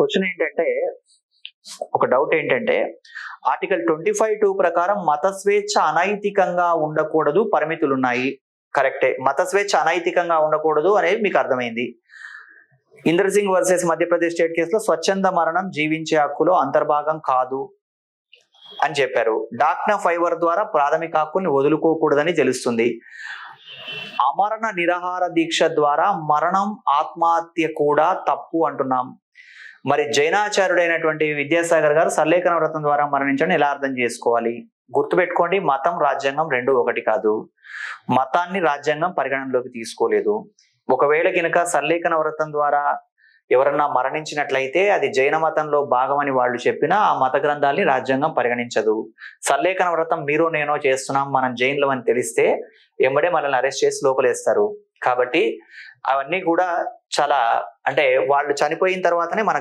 Question ఏంటంటే, ఒక doubt ఏంటంటే, ఆర్టికల్ 25(2) ప్రకారం మత స్వేచ్ఛ అనైతికంగా ఉండకూడదు, పరిమితులున్నాయి. కరెక్టే. మత స్వేచ్ఛ అనైతికంగా ఉండకూడదు అనేది మీకు అర్థమైంది. ఇందర్ సింగ్ వర్సెస్ మధ్యప్రదేశ్ స్టేట్ కేసులో స్వచ్ఛంద మరణం జీవించే హక్కులో అంతర్భాగం కాదు అని చెప్పారు. డాక్నా ఫైబర్ ద్వారా ప్రాథమిక హక్కుల్ని వదులుకోకూడదని తెలుస్తుంది. అమరణ నిరాహార దీక్ష ద్వారా మరణం, ఆత్మహత్య కూడా తప్పు అంటున్నాం. మరి జైనాచార్యుడైనటువంటి విద్యాసాగర్ గారు సల్లేఖన వ్రతం ద్వారా మరణించడం ఎలా అర్థం చేసుకోవాలి? గుర్తుపెట్టుకోండి, మతం రాజ్యాంగం రెండు ఒకటి కాదు. మతాన్ని రాజ్యాంగం పరిగణనలోకి తీసుకోలేదు. ఒకవేళ కనుక సల్లేఖన వ్రతం ద్వారా ఎవరన్నా మరణించినట్లయితే అది జైన మతంలో భాగమని వాళ్ళు చెప్పినా ఆ మత గ్రంథాల్ని రాజ్యాంగం పరిగణించదు. సల్లేఖన వ్రతం మీరో నేనో చేస్తున్నాం, మనం జైన్లం అని తెలిస్తే ఎంబడే మనల్ని అరెస్ట్ చేసి లోపలేస్తారు. కాబట్టి అవన్నీ కూడా చాలా, అంటే వాళ్ళు చనిపోయిన తర్వాతనే మనకు